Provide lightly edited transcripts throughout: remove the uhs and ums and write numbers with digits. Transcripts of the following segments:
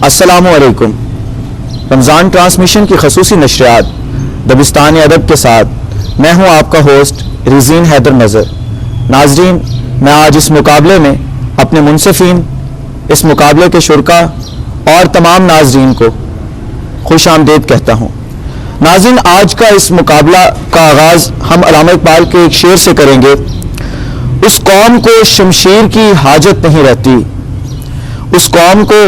السلام علیکم۔ رمضان ٹرانسمیشن کی خصوصی نشریات دبستان ادب کے ساتھ میں ہوں آپ کا ہوسٹ ریزین حیدر نظر۔ ناظرین، میں آج اس مقابلے میں اپنے منصفین، اس مقابلے کے شرکا اور تمام ناظرین کو خوش آمدید کہتا ہوں۔ ناظرین، آج کا اس مقابلہ کا آغاز ہم علامہ اقبال کے ایک شعر سے کریں گے۔ اس قوم کو شمشیر کی حاجت نہیں رہتی، اس قوم کو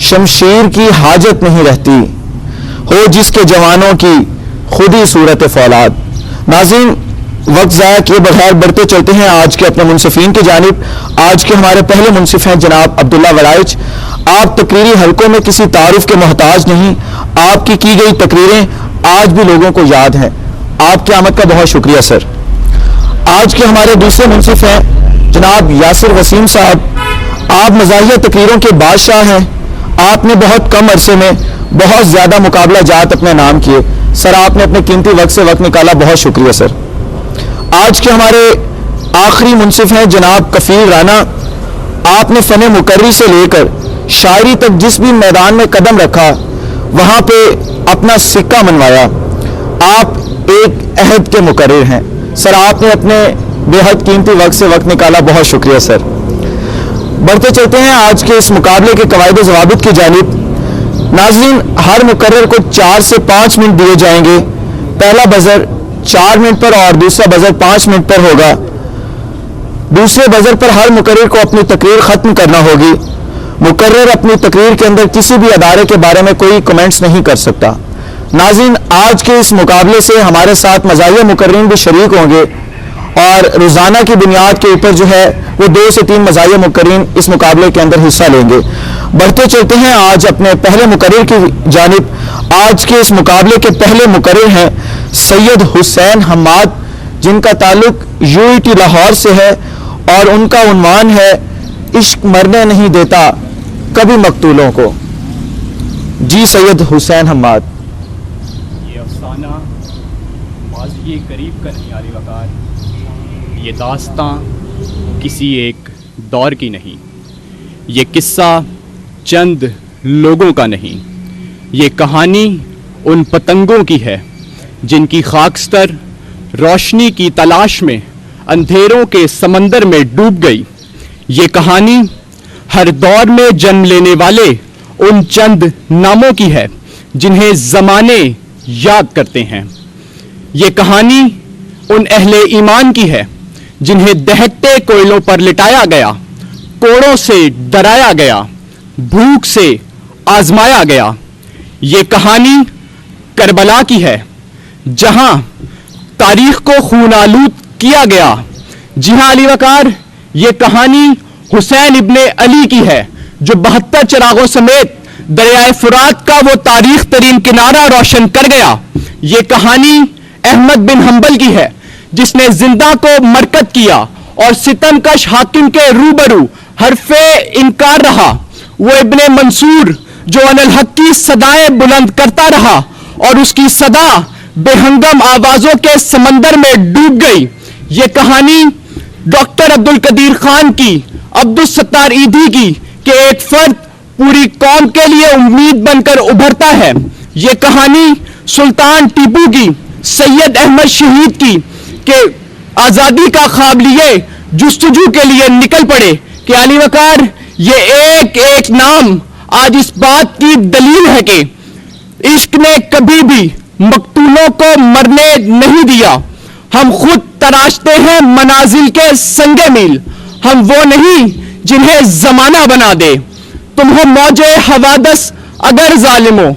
شمشیر کی حاجت نہیں رہتی، ہو جس کے جوانوں کی خود ہی صورت فولاد۔ ناظرین، وقت ضائع کیے بغیر بڑھتے چلتے ہیں آج کے اپنے منصفین کی جانب۔ آج کے ہمارے پہلے منصف ہیں جناب عبداللہ ولائچ۔ آپ تقریری حلقوں میں کسی تعارف کے محتاج نہیں، آپ کی گئی تقریریں آج بھی لوگوں کو یاد ہیں۔ آپ کی آمد کا بہت شکریہ سر۔ آج کے ہمارے دوسرے منصف ہیں جناب یاسر وسیم صاحب۔ آپ مزاحیہ تقریروں کے بادشاہ ہیں۔ آپ نے بہت کم عرصے میں بہت زیادہ مقابلہ جات اپنے نام کیے۔ سر، آپ نے اپنے قیمتی وقت سے وقت نکالا، بہت شکریہ سر۔ آج کے ہمارے آخری منصف ہیں جناب کفیل رانا۔ آپ نے فن مقرری سے لے کر شاعری تک جس بھی میدان میں قدم رکھا وہاں پہ اپنا سکہ منوایا۔ آپ ایک عہد کے مقرر ہیں سر۔ آپ نے اپنے بے حد قیمتی وقت سے وقت نکالا، بہت شکریہ سر۔ بڑھتے چلتے ہیں آج کے اس مقابلے کے قواعد و ضوابط کی جانب۔ ناظرین، ہر مقرر کو 4 سے 5 منٹ دیے جائیں گے۔ پہلا بزر 4 منٹ پر اور دوسرا بزر 5 منٹ پر ہوگا۔ دوسرے بزر پر ہر مقرر کو اپنی تقریر ختم کرنا ہوگی۔ مقرر اپنی تقریر کے اندر کسی بھی ادارے کے بارے میں کوئی کمنٹس نہیں کر سکتا۔ ناظرین، آج کے اس مقابلے سے ہمارے ساتھ مزاحیہ مقررین بھی شریک ہوں گے اور روزانہ کی بنیاد کے اوپر جو ہے وہ 2 سے 3 مزاحیہ مقررین اس مقابلے کے اندر حصہ لیں گے۔ بڑھتے چلتے ہیں آج اپنے پہلے مقرر کی جانب۔ آج کے اس مقابلے کے پہلے مقرر ہیں سید حسین حماد، جن کا تعلق UET لاہور سے ہے اور ان کا عنوان ہے عشق مرنے نہیں دیتا کبھی مقتولوں کو۔ جی سید حسین حماد۔ یہ افسانہ ماضی قریب کا نہیں علی وقار، یہ داستاں کسی ایک دور کی نہیں، یہ قصہ چند لوگوں کا نہیں، یہ کہانی ان پتنگوں کی ہے جن کی خاکستر روشنی کی تلاش میں اندھیروں کے سمندر میں ڈوب گئی۔ یہ کہانی ہر دور میں جنم لینے والے ان چند ناموں کی ہے جنہیں زمانے یاد کرتے ہیں۔ یہ کہانی ان اہل ایمان کی ہے جنہیں دہکتے کوئلوں پر لٹایا گیا، کوڑوں سے ڈرایا گیا، بھوک سے آزمایا گیا۔ یہ کہانی کربلا کی ہے جہاں تاریخ کو خون آلود کیا گیا۔ جی ہاں علی وقار، یہ کہانی حسین ابن علی کی ہے جو 72 چراغوں سمیت دریائے فرات کا وہ تاریخ ترین کنارہ روشن کر گیا۔ یہ کہانی احمد بن حنبل کی ہے جس نے زندہ کو مرکت کیا اور ستم کش حاکم کے روبرو حرف انکار رہا۔ وہ ابن منصور جو عن الحق کی صدائیں بلند کرتا رہا اور اس کی صدا بے ہنگم آوازوں کے سمندر میں ڈوب گئی۔ یہ کہانی ڈاکٹر عبدالقدیر خان کی، عبدالستار ایدھی کی کہ ایک فرد پوری قوم کے لیے امید بن کر ابھرتا ہے۔ یہ کہانی سلطان ٹیپو کی، سید احمد شہید کی کہ آزادی کا خواب لیے جستجو کے لیے نکل پڑے۔ کہ علی وقار، یہ ایک ایک نام آج اس بات کی دلیل ہے کہ عشق نے کبھی بھی مقتولوں کو مرنے نہیں دیا۔ ہم خود تراشتے ہیں منازل کے سنگ میل، ہم وہ نہیں جنہیں زمانہ بنا دے۔ تم ہو موجے حوادث اگر ظالمو،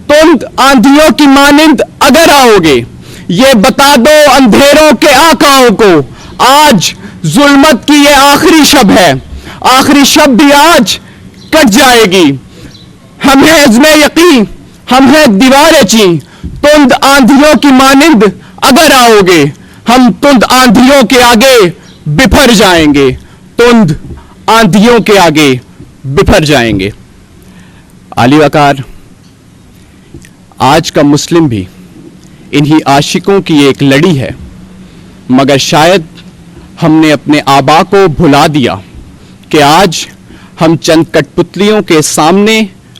تند آندھیوں کی مانند اگر آؤ گے۔ یہ بتا دو اندھیروں کے آقاؤں کو، آج ظلمت کی یہ آخری شب ہے، آخری شب بھی آج کٹ جائے گی۔ ہم ہیں عزم یقین، ہم ہیں دیوار چین، تند آندھیوں کی مانند اگر آؤ گے، ہم تند آندھیوں کے آگے بپھر جائیں گے، تند آندھیوں کے آگے بپھر جائیں گے۔ علی وقار، آج کا مسلم بھی انہی عاشقوں کی ایک لڑی ہے، مگر شاید ہم نے اپنے آبا کو بھلا دیا کہ آج ہم چند کٹ پتلیوں کے سامنے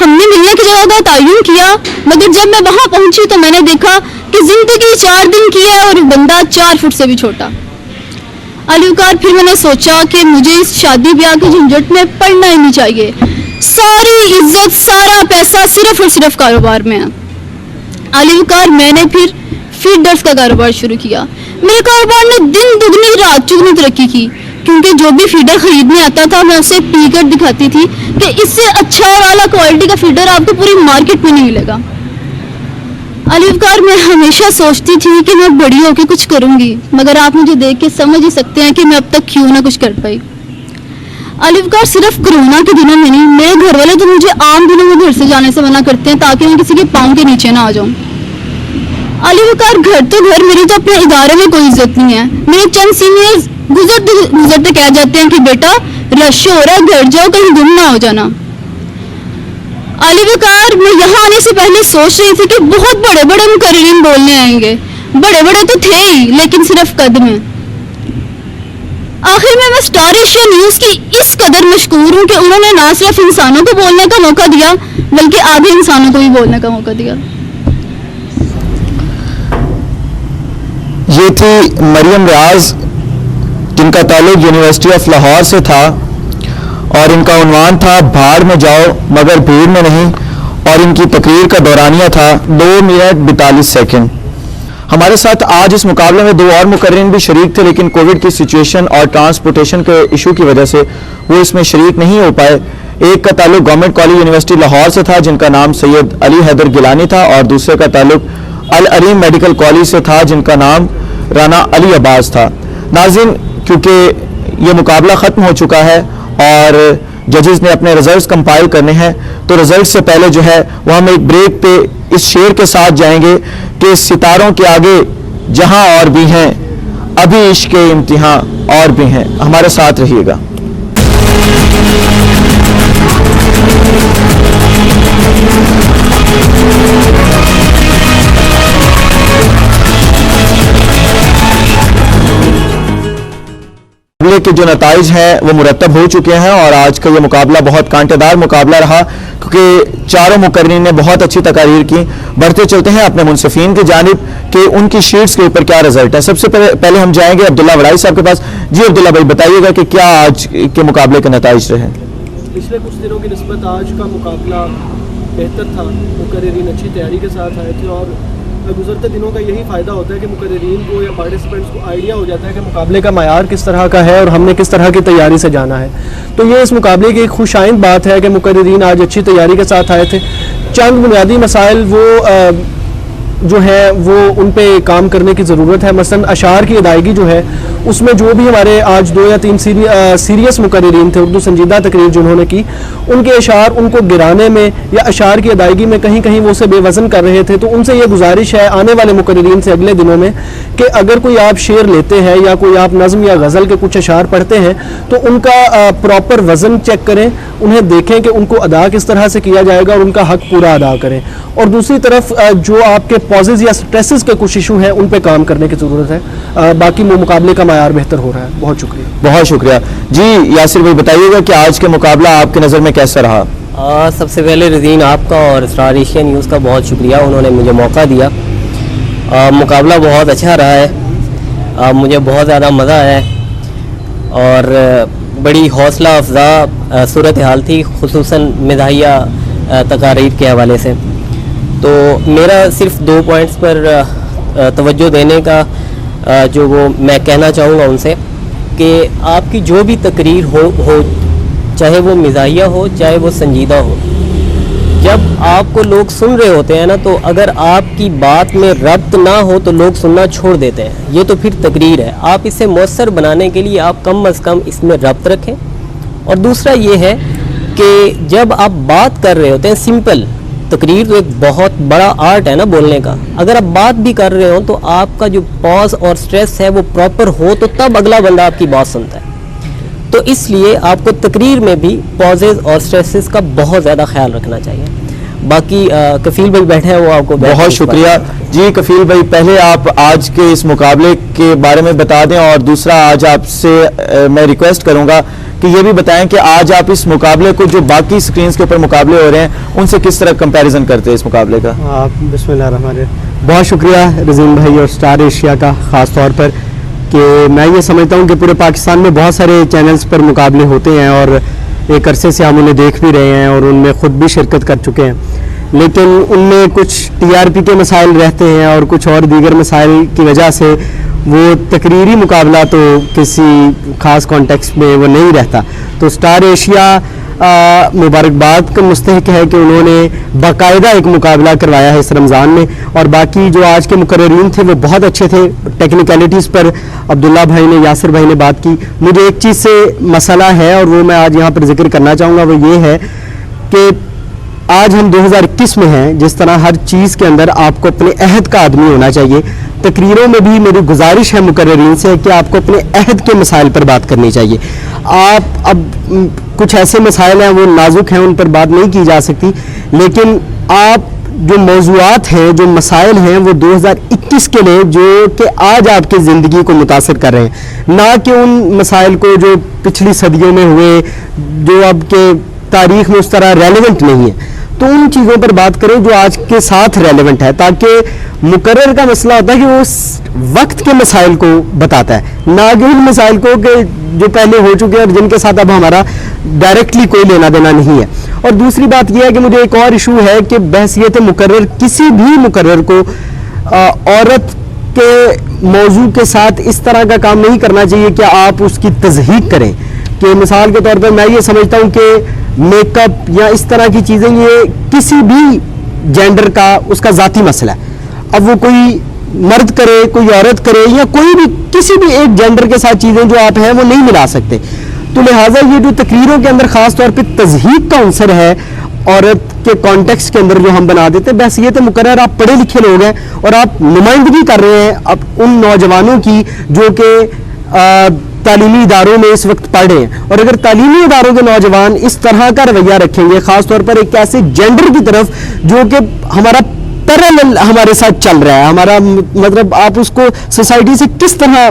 ہم نے ملنے کی جگہ کا تعین کیا، مگر جب میں وہاں پہنچی تو میں نے دیکھا کہ زندگی 4 دن کی ہے اور بندہ 4 فٹ سے بھی چھوٹا۔ علی وقار پھر میں نے سوچا کہ مجھے اس شادی بیاہ کے جھنجٹ میں پڑنا ہی نہیں چاہیے، ساری عزت سارا پیسہ صرف اور صرف کاروبار میں ہے۔ علی وقار میں نے پھر فیڈرز کا کاروبار شروع کیا۔ میرے کاروبار نے دن دگنی رات چگنی ترقی کی، کیونکہ جو بھی فیڈر خریدنے آتا تھا میں اسے پی کر دکھاتی تھی کہ اس سے اچھا اور اعلیٰ کوالٹی کا فیڈر آپ کو پوری مارکیٹ میں نہیں ملے گا۔ علی وقار میں ہمیشہ سوچتی تھی کہ میں بڑی ہو کے کچھ کروں گی، مگر آپ مجھے دیکھ کے سمجھ ہی سکتے ہیں کہ میں اب تک کیوں نہ کچھ کر پائی۔ علی وقار صرف کرونا کے دنوں میں نہیں، میرے گھر والے تو مجھے عام دنوں میں گھر سے جانے سے منع کرتے ہیں تاکہ میں کسی کے پاؤں کے نیچے نہ آ جاؤں۔ علی وقار گھر تو گھر، میری تو اپنے ادارے میں کوئی عزت نہیں ہے۔ میرے چند سینئرز گزرتے کہہ جاتے ہیں کہ بیٹا رش ہو رہا ہے، گھر جاؤ کہیں گم نہ ہو جانا۔ علی وقار میں یہاں آنے سے پہلے سوچ رہی تھی کہ بہت بڑے بڑے مقررین بولنے آئیں گے، بڑے بڑے تو تھے ہی لیکن صرف قد میں۔ آخر میں اسٹار ایشیا نیوز کی اس قدر مشکور ہوں کہ انہوں نے نہ صرف انسانوں کو بولنے کا موقع دیا بلکہ آدھے انسانوں کو بھی بولنے کا موقع دیا۔ یہ تھی مریم ریاض، جن کا تعلق یونیورسٹی آف لاہور سے تھا اور ان کا عنوان تھا بھاڑ میں جاؤ مگر بھیڑ میں نہیں، اور ان کی تقریر کا دورانیہ تھا 2 منٹ 42 سیکنڈ۔ ہمارے ساتھ آج اس مقابلے میں 2 اور مقررین بھی شریک تھے، لیکن کووڈ کی سچویشن اور ٹرانسپورٹیشن کے ایشو کی وجہ سے وہ اس میں شریک نہیں ہو پائے۔ ایک کا تعلق گورنمنٹ کالج یونیورسٹی لاہور سے تھا جن کا نام سید علی حیدر گیلانی تھا، اور دوسرے کا تعلق العریم میڈیکل کالج سے تھا جن کا نام رانا علی عباس تھا۔ ناظرین، کیونکہ یہ مقابلہ ختم ہو چکا ہے اور ججز نے اپنے رزلٹس کمپائل کرنے ہیں، تو رزلٹ سے پہلے جو ہے وہ ہم ایک بریک پہ اس شعر کے ساتھ جائیں گے کہ ستاروں کے آگے جہاں اور بھی ہیں ابھی عشق کے امتحان اور بھی ہیں۔ ہمارے ساتھ رہیے گا۔ مقابلے کے جو نتائج ہیں وہ مرتب ہو چکے ہیں اور آج کا یہ مقابلہ بہت کانٹے دار مقابلہ رہا کیونکہ چاروں مقررین نے بہت اچھی تقاریر کی۔ بڑھتے چلتے ہیں اپنے منصفین کی جانب کہ ان کی شیٹس کے اوپر کیا رزلٹ ہے۔ سب سے پہلے ہم جائیں گے عبداللہ وڑائی صاحب کے پاس۔ جی عبداللہ بھائی، بتائیے گا کہ کیا آج کے مقابلے کے نتائج رہے؟ پچھلے کچھ دنوں کی نسبت آج کا مقابلہ بہتر تھا، مقررین اچھی تیاری کے ساتھ آئے تھے اور گزرتے دنوں کا یہی فائدہ ہوتا ہے کہ مقررین کو یا پارٹیسپینٹس کو آئیڈیا ہو جاتا ہے کہ مقابلے کا معیار کس طرح کا ہے اور ہم نے کس طرح کی تیاری سے جانا ہے۔ تو یہ اس مقابلے کی ایک خوش آئند بات ہے کہ مقررین آج اچھی تیاری کے ساتھ آئے تھے۔ چند بنیادی مسائل وہ جو ہے وہ ان پہ کام کرنے کی ضرورت ہے۔ مثلا اشعار کی ادائیگی جو ہے اس میں جو بھی ہمارے آج 2 یا 3 سیریس مقررین تھے اردو سنجیدہ تقریر جنہوں نے کی، ان کے اشعار ان کو گرانے میں یا اشعار کی ادائیگی میں کہیں کہیں وہ اسے بے وزن کر رہے تھے۔ تو ان سے یہ گزارش ہے آنے والے مقررین سے اگلے دنوں میں کہ اگر کوئی آپ شعر لیتے ہیں یا کوئی آپ نظم یا غزل کے کچھ اشعار پڑھتے ہیں تو ان کا پراپر وزن چیک کریں، انہیں دیکھیں کہ ان کو ادا کس طرح سے کیا جائے گا اور ان کا حق پورا ادا کریں۔ اور دوسری طرف جو آپ کے پازز یا سٹریسز کے کچھ ایشو ہیں ان پہ کام کرنے کی ضرورت ہے۔ باقی مقابلے کا معیار بہتر ہو رہا ہے۔ بہت شکریہ۔ بہت شکریہ۔ جی یاسر بھائی، بتائیے گا کہ آج کے مقابلہ آپ کے نظر میں کیسا رہا؟ سب سے پہلے رزین آپ کا اور اسٹار ایشیا نیوز کا بہت شکریہ، انہوں نے مجھے موقع دیا۔ مقابلہ بہت اچھا رہا ہے، مجھے بہت زیادہ مزہ آیا ہے اور بڑی حوصلہ افزا صورتحال تھی، خصوصاً مزاحیہ تقاریر کے حوالے سے۔ تو میرا صرف 2 پوائنٹس پر توجہ دینے کا جو وہ میں کہنا چاہوں گا ان سے کہ آپ کی جو بھی تقریر ہو چاہے وہ مزاحیہ ہو چاہے وہ سنجیدہ ہو، جب آپ کو لوگ سن رہے ہوتے ہیں نا تو اگر آپ کی بات میں ربط نہ ہو تو لوگ سننا چھوڑ دیتے ہیں، یہ تو پھر تقریر ہے۔ آپ اسے مؤثر بنانے کے لیے آپ کم از کم اس میں ربط رکھیں۔ اور دوسرا یہ ہے کہ جب آپ بات کر رہے ہوتے ہیں، سمپل تقریر تو ایک بہت بڑا آرٹ ہے نا بولنے کا، اگر آپ بات بھی کر رہے ہوں تو آپ کا جو پاز اور سٹریس ہے وہ پراپر ہو تو تب اگلا بندہ آپ کی بات سنتا ہے۔ تو اس لیے آپ کو تقریر میں بھی پازز اور سٹریسز کا بہت زیادہ خیال رکھنا چاہیے۔ باقی کفیل بھائی بیٹھے ہیں، وہ آپ کو بہت شکریہ۔ جی کفیل بھائی، پہلے آپ آج کے اس مقابلے کے بارے میں بتا دیں اور دوسرا آج آپ سے میں ریکویسٹ کروں گا کہ یہ بھی بتائیں کہ آج آپ اس مقابلے کو جو باقی سکرینز کے اوپر مقابلے ہو رہے ہیں ان سے کس طرح کمپیریزن کرتے ہیں اس مقابلے کا؟ بسم اللہ الرحمن الرحیم. بہت شکریہ رضین بھائی اور اسٹار ایشیا کا خاص طور پر کہ میں یہ سمجھتا ہوں کہ پورے پاکستان میں بہت سارے چینلز پر مقابلے ہوتے ہیں اور ایک عرصے سے ہم انہیں دیکھ بھی رہے ہیں اور ان میں خود بھی شرکت کر چکے ہیں, لیکن ان میں کچھ TRP کے مسائل رہتے ہیں اور کچھ اور دیگر مسائل کی وجہ سے وہ تقریری مقابلہ تو کسی خاص کانٹیکسٹ میں وہ نہیں رہتا. تو اسٹار ایشیا مبارکباد کا مستحق ہے کہ انہوں نے باقاعدہ ایک مقابلہ کروایا ہے اس رمضان میں, اور باقی جو آج کے مقررین تھے وہ بہت اچھے تھے. ٹیکنیکلٹیز پر عبداللہ بھائی نے, یاسر بھائی نے بات کی. مجھے ایک چیز سے مسئلہ ہے اور وہ میں آج یہاں پر ذکر کرنا چاہوں گا, وہ یہ ہے کہ آج ہم 2021 میں ہیں. جس طرح ہر چیز کے اندر آپ کو اپنے عہد کا آدمی ہونا چاہیے, تقریروں میں بھی میری گزارش ہے مقررین سے کہ آپ کو اپنے عہد کے مسائل پر بات کرنی چاہیے. آپ اب کچھ ایسے مسائل ہیں وہ نازک ہیں, ان پر بات نہیں کی جا سکتی, لیکن آپ جو موضوعات ہیں, جو مسائل ہیں, وہ 2021 کے لیے جو کہ آج آپ کی زندگی کو متاثر کر رہے ہیں, نہ کہ ان مسائل کو جو پچھلی صدیوں میں ہوئے, جو اب کے تاریخ میں اس طرح ریلیونٹ نہیں ہے. تو ان چیزوں پر بات کریں جو آج کے ساتھ ریلیونٹ ہے, تاکہ مقرر کا مسئلہ ہوتا ہے کہ وہ اس وقت کے مسائل کو بتاتا ہے, نہ کہ ان مسائل کو کہ جو پہلے ہو چکے ہیں اور جن کے ساتھ اب ہمارا ڈائریکٹلی کوئی لینا دینا نہیں ہے. اور دوسری بات یہ ہے کہ مجھے ایک اور ایشو ہے کہ بحیثیت مقرر کسی بھی مقرر کو عورت کے موضوع کے ساتھ اس طرح کا کام نہیں کرنا چاہیے کہ آپ اس کی تضحیق کریں. کہ مثال کے طور پر میں یہ سمجھتا ہوں کہ میک اپ یا اس طرح کی چیزیں یہ کسی بھی جینڈر کا اس کا ذاتی مسئلہ ہے. اب وہ کوئی مرد کرے, کوئی عورت کرے, یا کوئی بھی کسی بھی ایک جینڈر کے ساتھ چیزیں جو آپ ہیں وہ نہیں ملا سکتے. تو لہٰذا یہ جو تقریروں کے اندر خاص طور پہ تضحیق کا عنصر ہے عورت کے کانٹیکسٹ کے اندر جو ہم بنا دیتے ہیں, بحیثیت مقرر آپ پڑھے لکھے لوگ ہیں اور آپ نمائندگی کر رہے ہیں اب ان نوجوانوں کی جو کہ تعلیمی اداروں میں اس وقت پڑھ رہے ہیں. اور اگر تعلیمی اداروں کے نوجوان اس طرح کا رویہ رکھیں گے, خاص طور پر ایک ایسے جینڈر کی طرف جو کہ ہمارا پیرالل ہمارے ساتھ چل رہا ہے, ہمارا مطلب آپ اس کو سوسائٹی سے کس طرح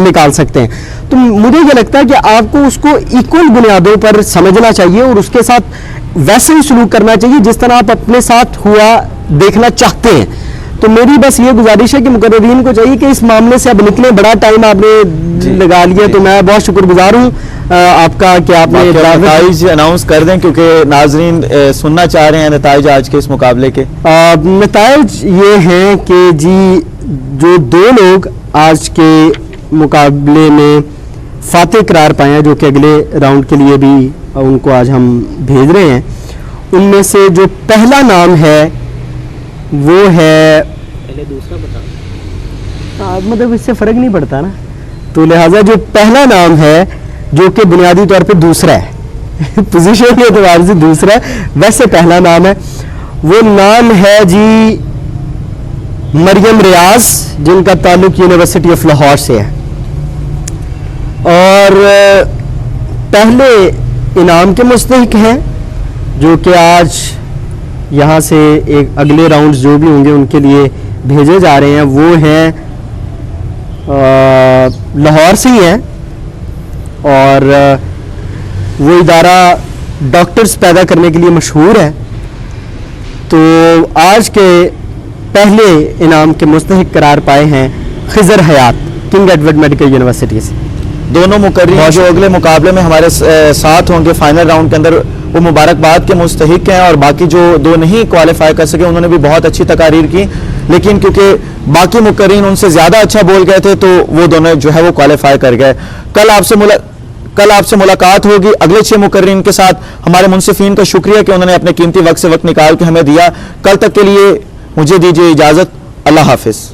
نکال سکتے ہیں, تو مجھے یہ لگتا ہے کہ آپ کو اس کو ایکول بنیادوں پر سمجھنا چاہیے اور اس کے ساتھ ویسے ہی سلوک کرنا چاہیے جس طرح آپ اپنے ساتھ ہوا دیکھنا چاہتے ہیں. تو میری بس یہ گزارش ہے کہ مقررین کو چاہیے کہ اس معاملے سے اب نکلیں. بڑا ٹائم آپ نے لگا لیا, تو میں بہت شکر گزار ہوں آپ کا کہ آپ نے نتائج اناؤنس کر دیں, کیونکہ ناظرین سننا چاہ رہے ہیں نتائج آج کے اس مقابلے کے. نتائج یہ ہیں کہ جی جو 2 لوگ آج کے مقابلے میں فاتح قرار پائے ہیں, جو کہ اگلے راؤنڈ کے لیے بھی ان کو آج ہم بھیج رہے ہیں, ان میں سے جو پہلا نام ہے وہ ہے, پہلے دوسرا بتا, مطلب اس سے فرق نہیں پڑتا نا, تو لہٰذا جو پہلا نام ہے جو کہ بنیادی طور پہ دوسرا ہے پوزیشن کے اعتبار سے دوسرا ہے, ویسے پہلا نام ہے, وہ نام ہے جی مریم ریاض, جن کا تعلق یونیورسٹی آف لاہور سے ہے. اور پہلے انعام کے مستحق ہیں جو کہ آج یہاں سے ایک اگلے راؤنڈز جو بھی ہوں گے ان کے لیے بھیجے جا رہے ہیں, وہ ہیں لاہور سے ہی ہیں, اور وہ ادارہ ڈاکٹرز پیدا کرنے کے لیے مشہور ہے. تو آج کے پہلے انعام کے مستحق قرار پائے ہیں خضر حیات, کنگ ایڈورڈ میڈیکل یونیورسٹی سے. دونوں مقررین جو اگلے مقابلے میں ہمارے ساتھ ہوں گے فائنل راؤنڈ کے اندر, وہ مبارکباد کے مستحق ہیں, اور باقی جو 2 نہیں کوالیفائی کر سکے انہوں نے بھی بہت اچھی تقاریر کی, لیکن کیونکہ باقی مقررین ان سے زیادہ اچھا بول گئے تھے تو وہ دونوں جو ہے وہ کوالیفائی کر گئے. کل آپ سے ملاقات ہوگی اگلے 6 مقررین کے ساتھ. ہمارے منصفین کا شکریہ کہ انہوں نے اپنے قیمتی وقت سے وقت نکال کے ہمیں دیا. کل تک کے لیے مجھے دیجیے اجازت. اللہ حافظ.